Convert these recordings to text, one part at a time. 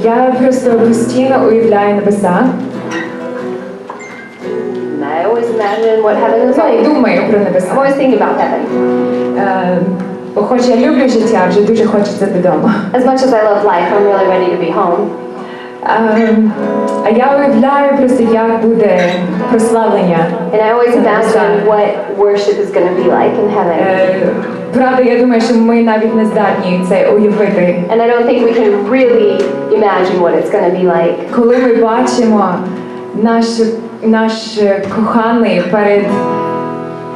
Я просто постійно уявляю небеса. I always imagine what heaven is Я like. думаю про I'm небеса. always thinking about heaven. Бо хоч я люблю життя, вже дуже хочеться додому. As much as I love life, I'm really ready to be home. А я уявляю просто, як буде прославлення. And I always imagine what worship is going to be like in heaven. Правда, я думаю, що ми навіть не здатні це уявити. And I don't think we can really imagine what it's going to be like. Коли ми бачимо наш коханий перед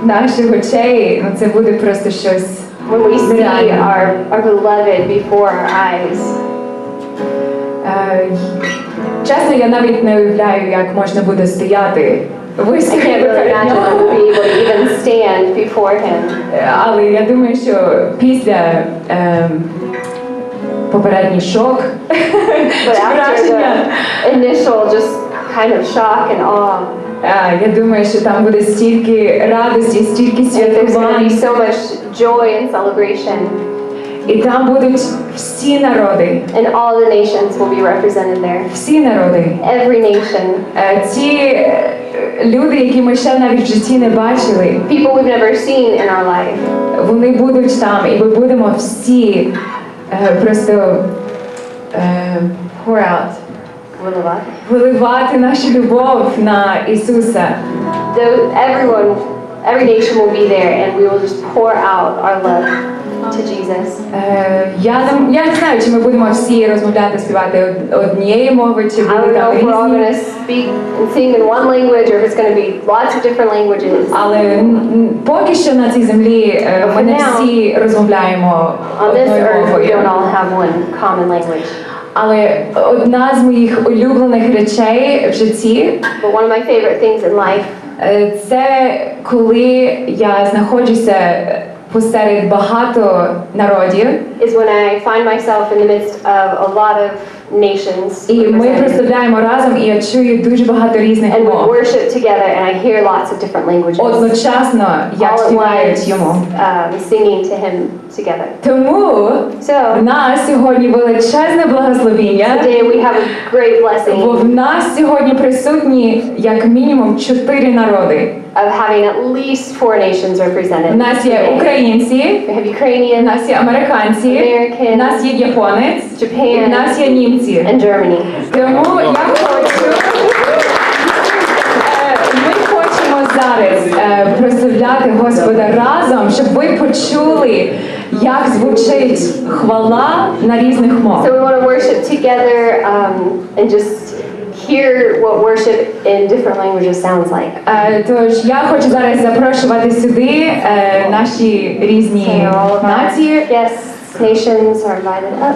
наших очей, ну це буде просто щось When we see нереальне. our beloved before our eyes. Чесно, я навіть не уявляю, як можна буде стояти I високо can't really перед imagine нього. to be able to even stand before him. Але я думаю, що після попередній шок But чи after враження, the initial just kind of shock and awe, я думаю, що там буде стільки радості, стільки and there's going to be святкувань. so much joy and celebration, І там будуть всі народи, and all the nations will be represented there. всі народи. Every nation, Ці люди, які ми ще навіть в житті не бачили, people we've never seen in our life. вони будуть там, і ми будемо всі просто pour out, виливати нашу любов на Ісуса. Every nation will be there, and we will just pour out our love to Jesus. Я не знаю, чи ми будемо всі розмовляти, співати однією мовою, чи I don't буде know там if we're all going різні. to speak and sing in one language, or if it's going to be lots of different languages. Але поки що на цій землі ми не всі розмовляємо On this одною earth, we мовою. don't all have one common language. Але одна з моїх улюблених речей в житті But one of my favorite things in life це коли я знаходжуся посеред багато народів, is when I find myself in the midst of a lot of nations. і ми represented. прославляємо разом, і я чую дуже багато різних And we мов. worship together, and I hear lots of different languages. Одночасно, як All at співають once, йому. singing to him together. Тому So в нас сьогодні величезне благословіння, today we have a great бо blessing в нас сьогодні присутні як мінімум 4 народи. of having at least 4 nations represented. У нас є today. українці, We have у Ukrainians, нас є американці, American, у нас є японець, і Japan, в нас є німці. and Germany. Тому я хочу, ми хочемо зараз прославляти Господа разом, щоб ви почули, як звучить хвала на різних So мовах. we want to worship together and just hear what worship in different languages sounds like. Тож я хочу зараз запрошувати сюди наші різні So all of our нації. guests, nations are invited up.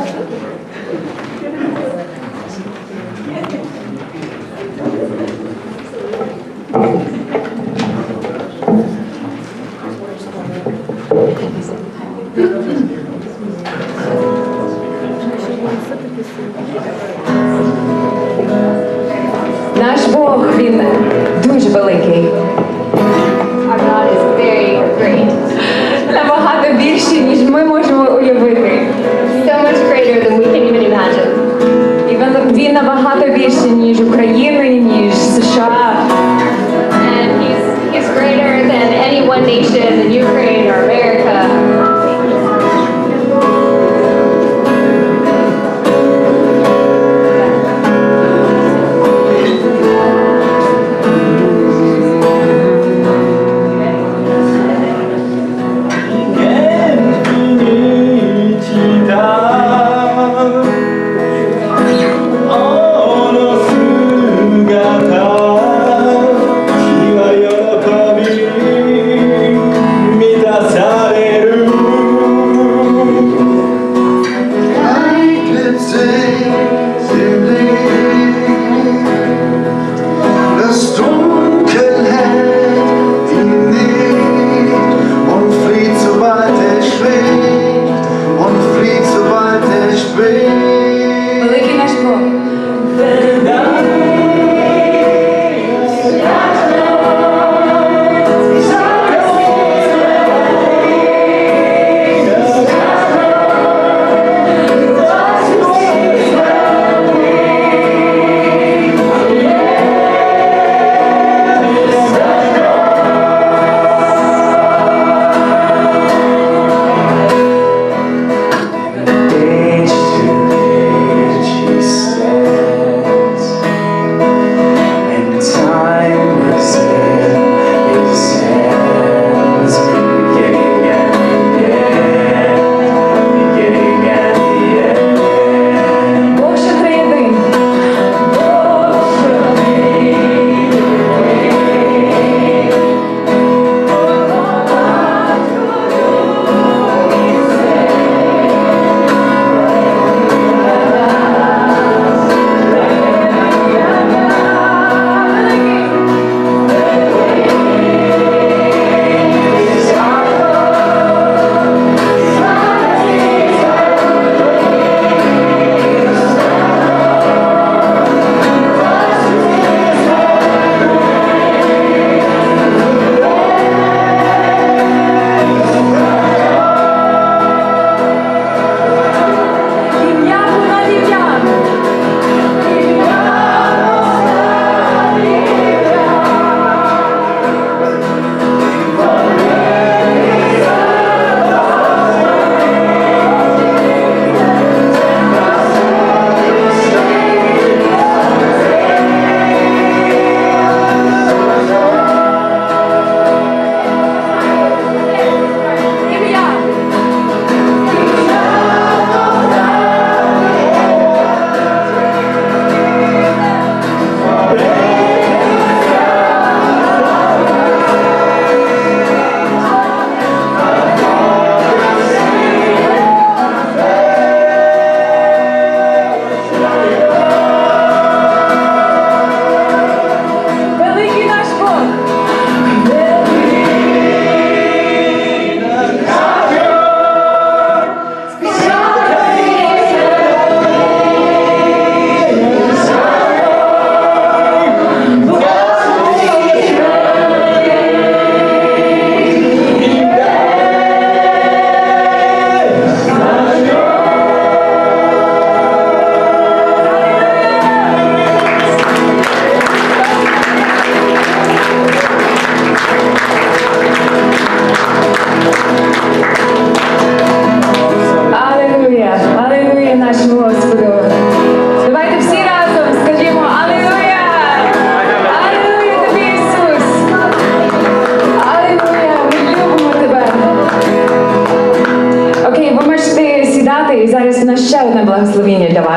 Наш Бог, він дуже великий. Our God is very great. Набагато більший, ніж ми можемо уявити. So much greater than we can even imagine. І він набагато більший, ніж України, ніж США. And he's greater than any one nation in Ukraine or America. Великий наш Бог.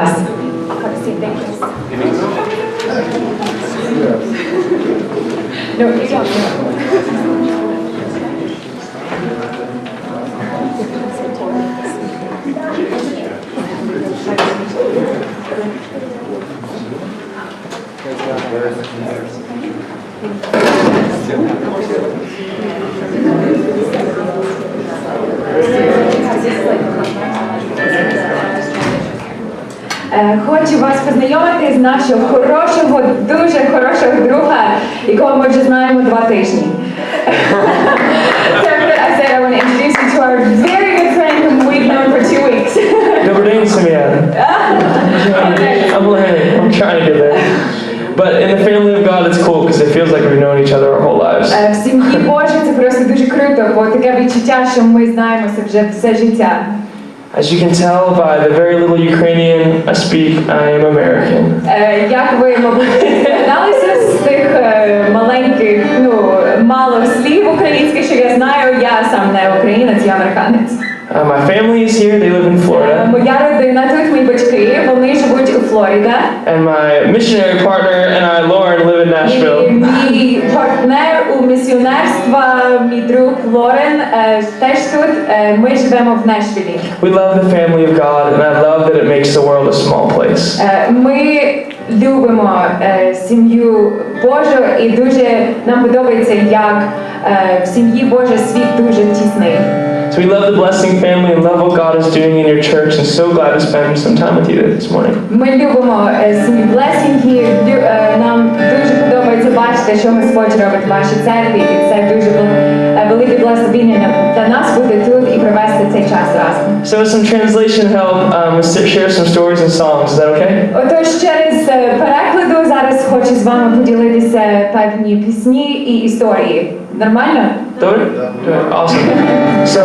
вас. No, you don't. Хочу вас познайомити з нашого хорошого, дуже хорошого друга, якого ми вже знаємо 2 тижні. So I said I want to introduce you to our very good friend whom we've known for 2 weeks. Добрий день, Сім'я. I'm learning. I'm trying to get there. But in the family of God, it's cool because it feels like we've known each other our whole lives. В сім'ї Божій це просто дуже круто, бо таке відчуття, що ми знаємося вже все життя. As you can tell by the very little Ukrainian I speak, I am American. Як ви, мабуть, здогадалися з тих маленьких, мало слів українських, що я знаю, я сам не українець, я американець. My family is here, they live in Florida. Моя родина тут, мої батьки, вони живуть у Флорида. And my missionary partner and I, Lauren, live in Nashville. І мій партнер у місіонерстві, мій друг Лорен, теж тут. Ми живемо в Нешвілі. We love the family of God, and I love that it makes the world a small place. Ми любимо сім'ю Божу і дуже нам подобається, як в сім'ї Божій світ дуже тісний. So we love the Blessing family and love what God is doing in your church, and so glad to spend some time with you this morning. Ми любимо сім'ю Блесінги, нам дуже подобається бачити, що Господь робить в вашій церкві, і це дуже велике благословення для нас бути тут і провести цей час разом. So with some translation help, we'll share some stories and songs. Is that okay? Отож, через перекладу зараз хочу з вами поділитися певні пісні і історії. Нормально? Good? Awesome. So,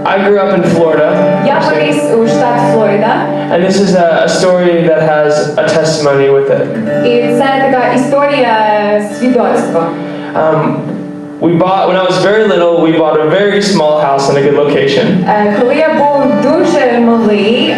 I grew up in Florida. Я виріс у штат Флорида. And this is a story that has a testimony with it. І це така історія свідоцтва. When I was very little, we bought a very small house in a good location. Коли я був дуже малий,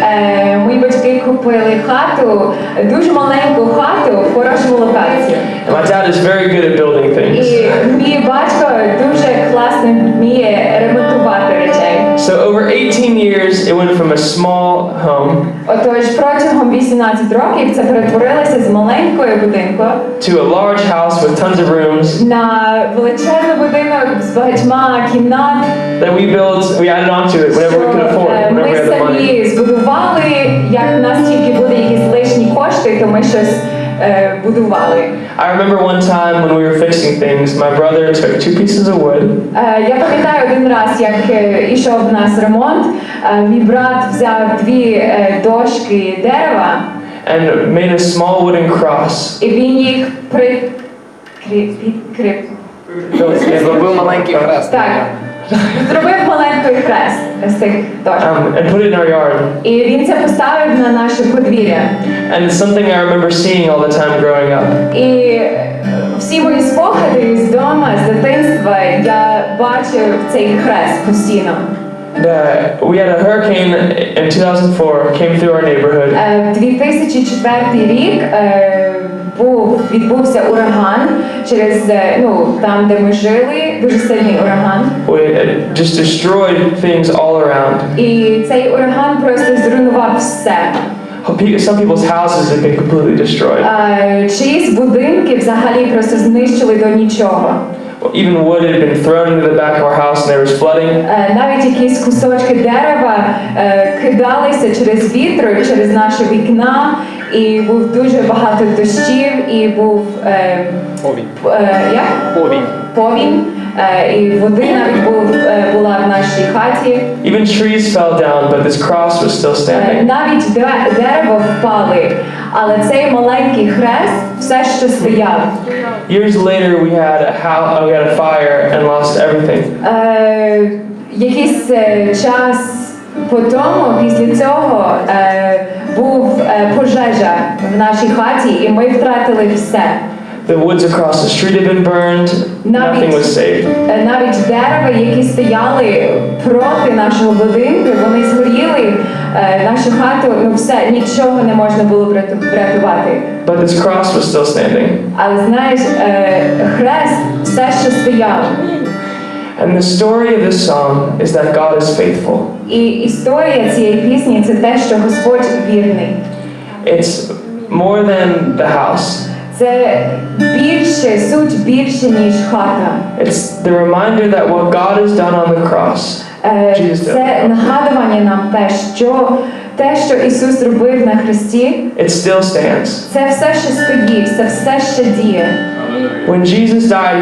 мої батьки купили хату, дуже маленьку хату в хорошому локації. And my dad is very good at building things. І мій батько дуже класно вміє ремонтувати речей. So over 18 years, it went from a small home. Отож, протягом 18 років це перетворилося з маленької будинку to a large house with tons of rooms на величезний будинок з багатьма кімнат. that we added on to it whenever we could afford, whenever we Ми had the money. самі збудували, як в нас тільки буде якісь лишні кошти, то ми щось будували. I remember one time when we were fixing things, my brother took 2 pieces of wood. Я пам'ятаю один раз, як ішов в нас ремонт, мій брат взяв 2 дошки дерева and made a small wooden cross. і він їх Зробив маленький хрест. Так, зробив маленький хрест з тих дошок. And put it in our yard. І він це поставив на наше подвір'я. And it's something I remember seeing all the time growing up. І всі мої спогади з дому, з дитинства, я бачив цей хрест постійно. We had a hurricane in 2004 came through our neighborhood. 2004 рік відбувся ураган через там, де ми жили, дуже сильний ураган. It just destroyed things all around. І цей ураган просто зруйнував все. Some people's houses have been completely destroyed. Чиїсь будинки взагалі просто знищили до нічого. Even wood had been thrown into the back of our house and there was flooding. Навіть якісь кусочки дерева кидалися через вітер, через наші вікна, і був дуже багато дощів, і був повінь, і води навіть була в нашій хаті. Even trees fell down, but this cross was still standing. Навіть дерева впали, але цей маленький хрест все ще стояв. Years later, we had a fire and lost everything. Якийсь час по тому, після цього, був пожежа в нашій хаті, і ми втратили все. The woods across the street had been burned. Nothing was saved. Навіть дерева, які стояли проти нашого будинку, вони згоріли, нашу хату, ну все, нічого не можна було врятувати. But this cross was still standing. Але знаєш, хрест все ще стояв. And the story of this song is that God is faithful. І історія цієї пісні – це те, що Господь вірний. It's more than the house. Це більше, суть більше, ніж хата. It's the reminder that what God has done on the cross, Jesus did. Це нагадування нам те, що Ісус робив на хресті, It still stands. це все ще стоїть, це все ще діє. When Jesus died,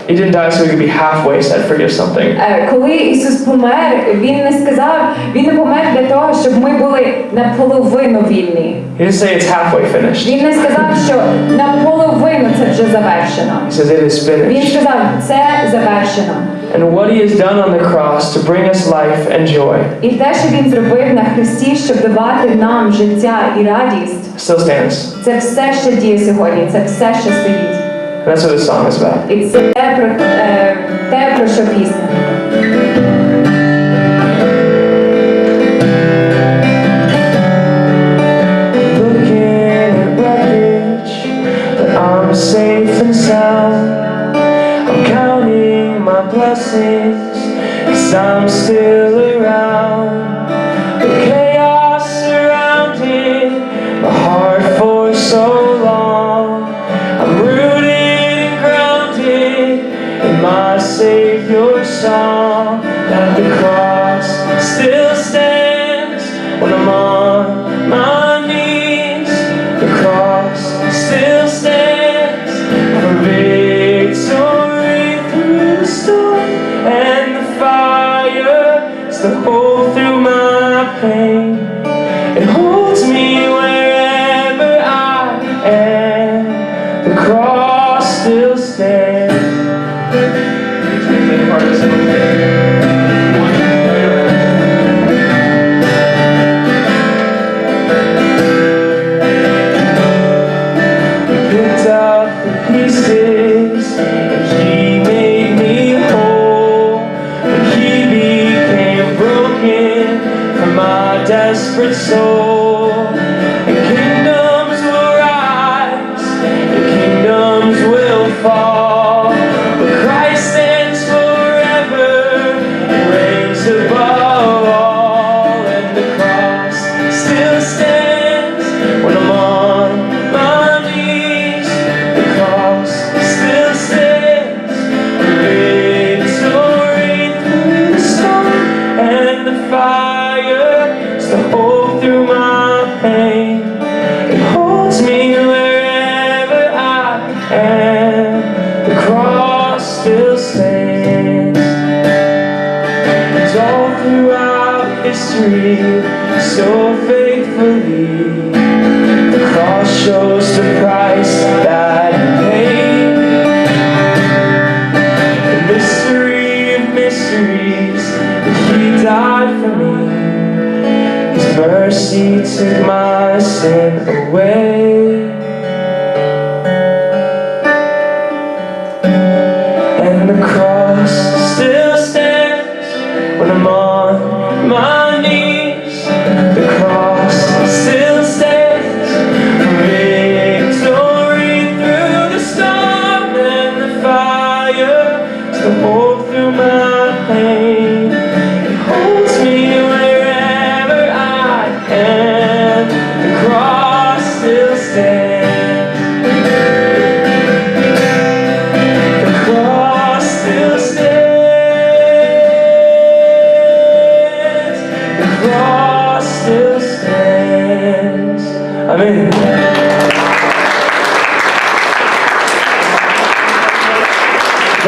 he didn't die so he could be halfway set free of something. Коли Ісус помер, Він не помер для того, щоб ми були наполовину вільні. He didn't say it's halfway finished. Він не сказав, що наполовину це вже завершено. He says it is Він finished. сказав, це завершено. And what he has done on the cross to bring us life and joy І те, що Він зробив на хресті, щоб давати нам життя і радість, still stands. це все ще діє сьогодні, це все ще стоїть. And that's what this song is about. І це те, про що пісня. Looking at wreckage, but I'm safe and sound. I'm counting my blessings, 'cause I'm still around. The chaos surrounded my heart for so long. I'm rooted and grounded in my Savior's song. That the cross still stands when I'm on my knees. The cross still stands for victory through the storm and the fire. It's the hope through my pain. It holds me wherever I am. The cross still stands. Picked up the pieces, and he made me whole. When he became broken for my desperate soul. And kingdoms will rise, and kingdoms will fall, but Christ stands forever and reigns above all. And the cross still stands when I'm on my knees. The cross still stands for victory through the storm and the fire. It's the hope through my pain. It holds me wherever I am. The cross still stands. It's all throughout history, so faithfully. The cross shows the price that he paid. The mystery of mysteries, that he died for me. His mercy took my sin away. And the cross still stands when I'm on my knees. The cross still stands for victory through the storm and the fire. It's the hope through my pain. It holds me wherever I am. The cross still stands. The cross still stands. The cross still stands. Amen.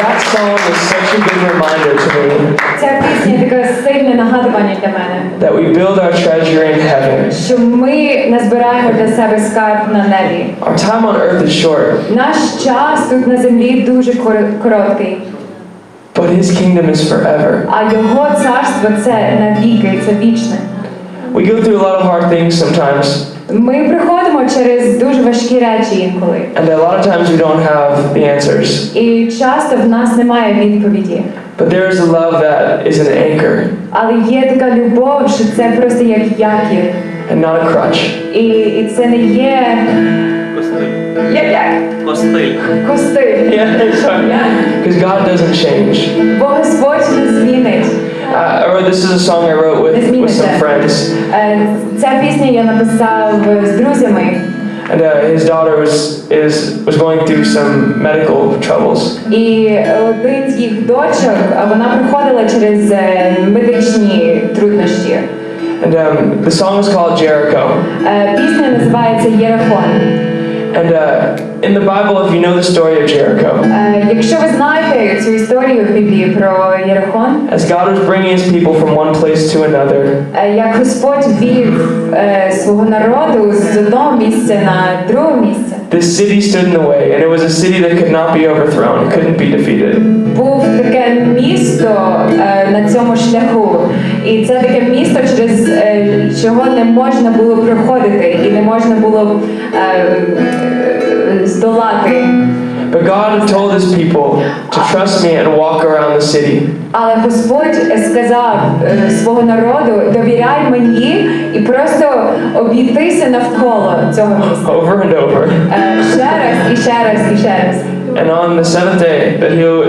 That song is such a good reminder to me Ця пісня таке сильне нагадування для мене, that we build our treasure in heaven. що ми назбираємо для себе скарб на небі. Our time on earth is short, Наш час тут на землі дуже короткий, but his kingdom is forever. а Його царство – це навіки, це вічне. We go through a lot of hard things sometimes, Ми приходимо через дуже важкі речі інколи. And a lot of times we don't have the answers. І часто в нас немає відповіді. But there is a love that is an anchor Але є така любов, що це просто як якір. and not a crutch. І це не є як Костиль. костиль. Yeah, sorry. Because God doesn't change. Бо Господь не змінить. This is a song I wrote with some friends. Ця пісня я написав з друзями. And his daughter was going through some medical troubles. І один з їх дочок, вона проходила через медичні труднощі. And the song was called Jericho. Пісня називається «Єрихон». And in the Bible, if you know the story of Jericho, Якщо ви знаєте цю історію в Біблії про Єрихон, as God was bringing his people from one place to another, як Господь вів свого народу з одного місця на друге місце, this city stood in the way, and it was a city that could not be overthrown, it couldn't be defeated. був таке місто на цьому шляху. І це таке місто, через чого не можна було проходити і не можна було здолати. But God had told his people to trust me and walk around the city. Але Господь сказав свого народу: довіряй мені і просто обійтися навколо цього міста. Over and over. Ще раз і ще раз і ще раз. And on the seventh day,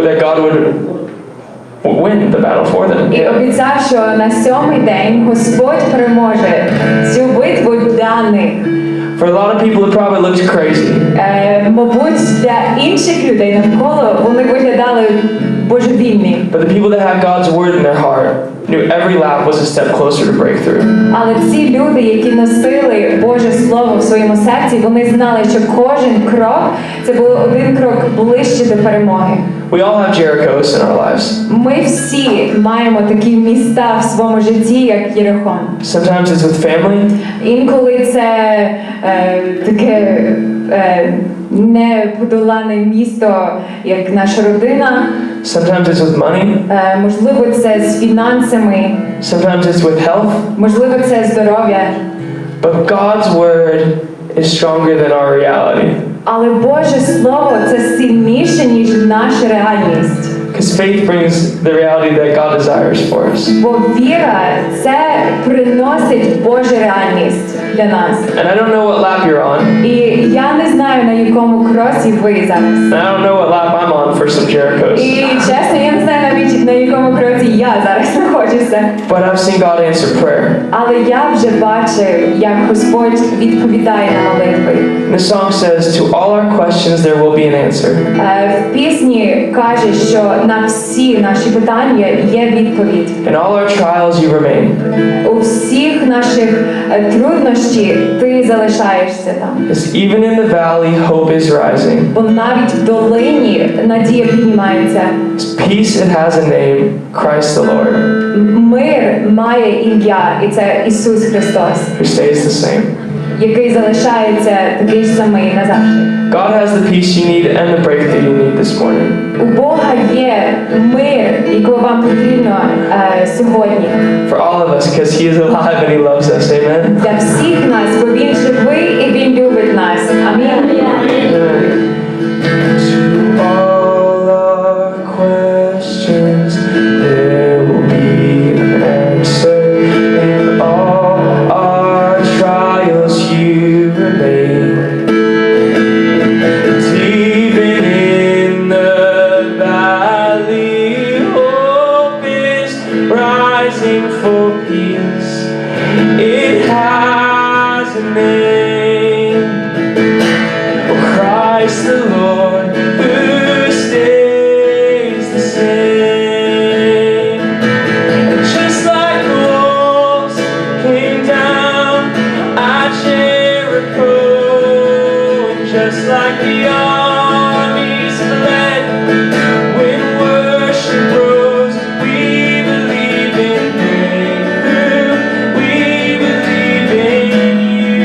that God would win the battle for them. І обіцяв, що на 7-й день Господь переможе цю битву для них. For a lot of people, it probably looked crazy. Мабуть, для інших людей навколо вони виглядали божевільні. But the people that have God's word in their heart knew every lap was a step closer to breakthrough. Але ці люди, які носили Боже Слово в своєму серці, вони знали, що кожен крок – це був один крок ближче до перемоги. We all have Jerichos in our lives. Ми всі маємо такі міста в своєму житті, як Єрихон. Sometimes it's with family. Інколи це таке неподолане місто, як наша родина. Sometimes it's with money. Можливо, це з фінансами. Sometimes it's with health. Можливо, це здоров'я. But God's word is stronger than our reality. Але Боже Слово – це сильніше, ніж наша реальність. Because faith brings the reality that God desires for us. Бо віра – це приносить Божу реальність для нас. And I don't know what lap you're on. І я не знаю, на якому кросі ви зараз. And I don't know what lap I'm on for some Jerichos. І чесно, я не знаю навіть, на якому кроці я зараз знаходжуся. But I've seen God answer prayer. Але я вже бачив, як Господь відповідає на молитви. And the song says, to all our questions there will be an answer. В пісні каже, що на всі наші питання є відповідь. In all our trials you remain. У всіх наших труднощі ти залишаєшся там. Because even in the valley hope is rising. Бо навіть в долині надія піднімається. Peace, it has a name, Christ the Lord, Мир має ім'я, і це Ісус Христос, who stays the same. який залишається такий ж самий назавжди. God has the peace you need and the breakthrough you need this morning. У Бога є мир, якого вам потрібно сьогодні. For all of us, because He is alive and He loves us. Amen? Для всіх нас, бо Він живий і Він любить нас. Амінь. To all our questions, there will be an answer. In all our trials, you remain. And even in the valley, hope is rising for peace. It has a name. Christ the Lord, who stays the same. And just like the walls came down at Jericho, and just like the armies fled, when worship rose, we believe in breakthrough, we believe in you.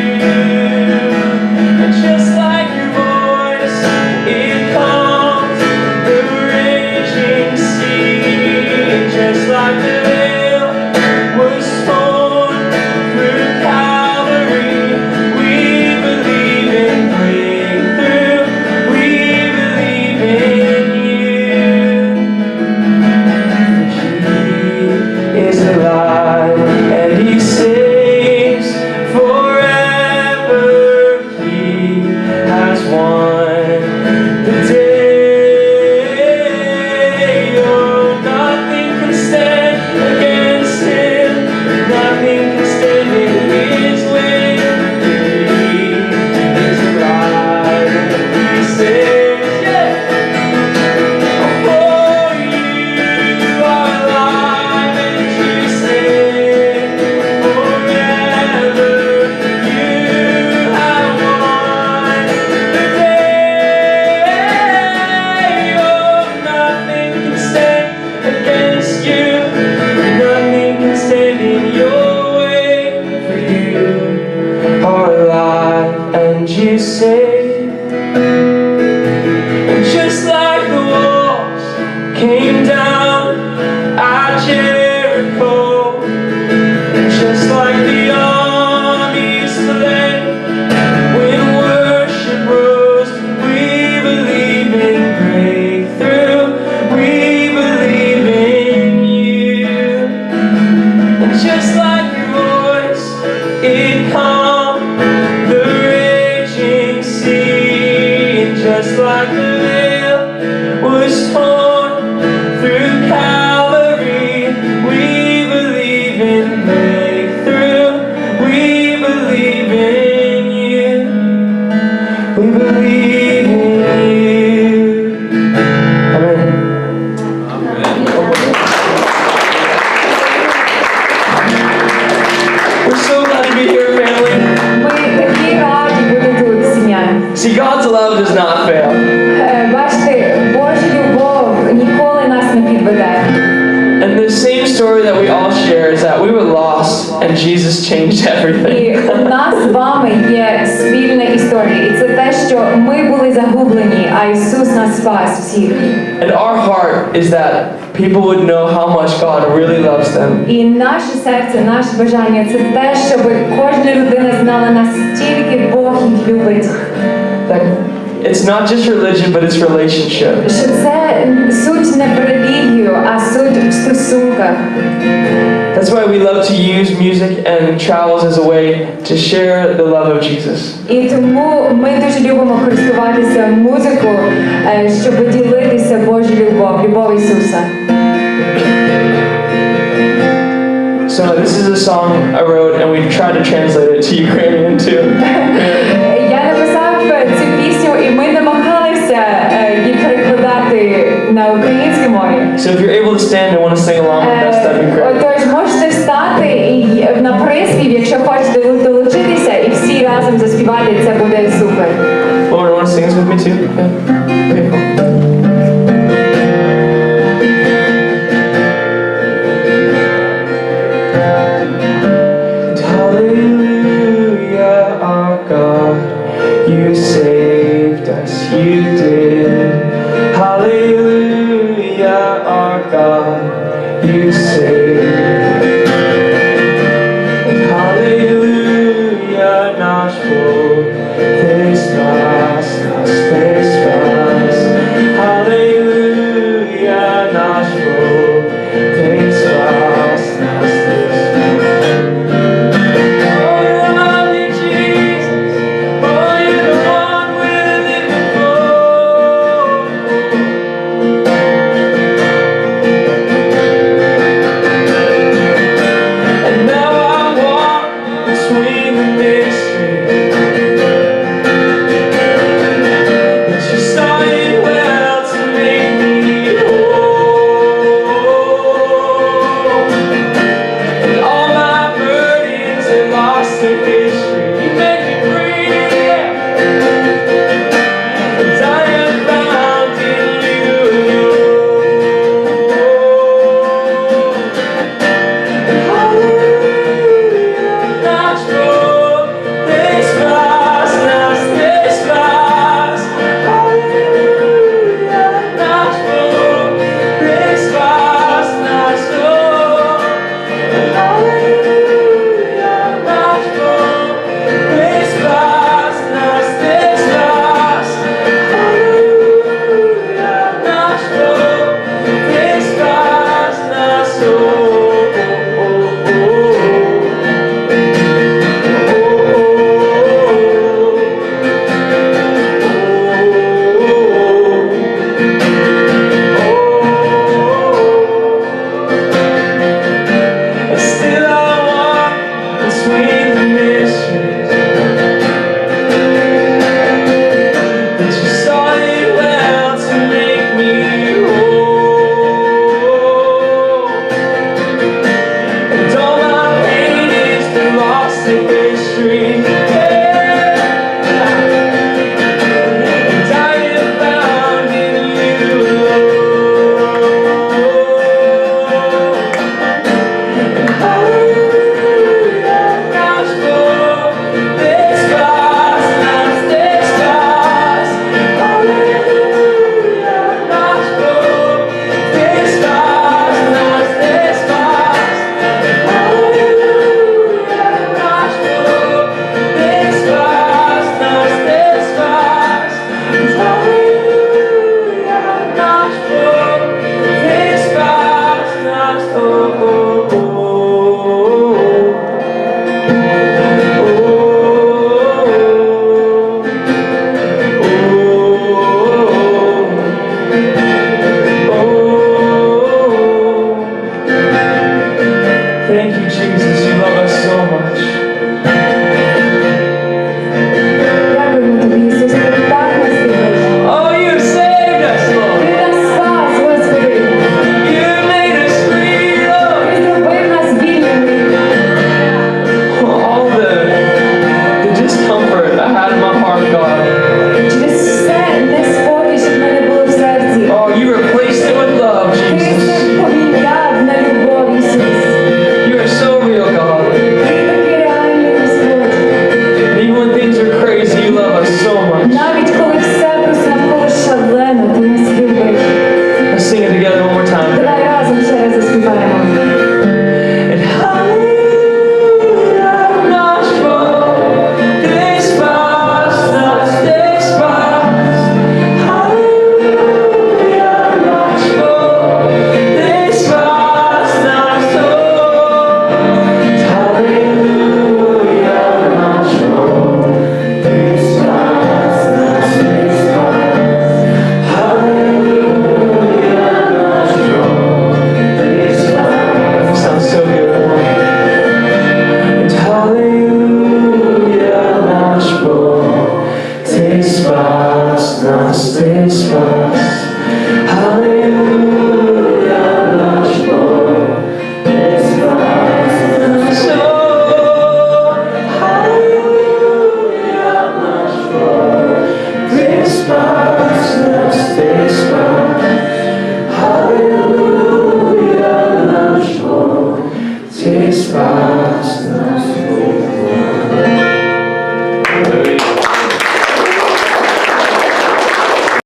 And just like your voice, it calms the raging sea. Just like the veil was torn through Calvary, we believe you saved. And just like the walls came down at Jericho, and just like the armies fled, when worship rose, we believe in breakthrough, we believe in you. And just like your voice, it calmed the raging sea, and just like the veil was torn through Calvary, we believe in breakthrough, we believe in you, we believe in you. Amen. We're so glad to be here, family. Ми такі раді бути тут, сім'я. See, God's love does not fail. Бачите, Божа любов ніколи нас не підведе. And the same story that we all share is that we were lost and Jesus changed everything. І у нас з вами є спільна історія. І це те, що ми були загублені, а Ісус нас спас всіх. And our heart is that people would know how much God really loves them. І наше серце, наше бажання – це те, щоб кожна людина знала, настільки Бог їх любить. That it's not just religion, but it's relationship. Що це суть не в релігію, а суть в стосунках. That's why we love to use music and travels as a way to share the love of Jesus. І тому ми дуже любимо користуватися музикою, щоб ділитися Божою любов Ісуса. So this is a song I wrote, and we tried to translate it to Ukrainian too. Я написав цю пісню, і ми намагалися її перекладати на українській мові. So if you're able to stand and want to sing along with us, that'd be great. Отож, можете встати і на приспів, якщо хочете долучитися, і всі разом заспівати, це буде супер. Lauren, want to sing this with me too? Yeah. Okay, cool. Hallelujah, our God, you saved us, you did. Hallelujah, our God, you saved. Hallelujah, наш Бог.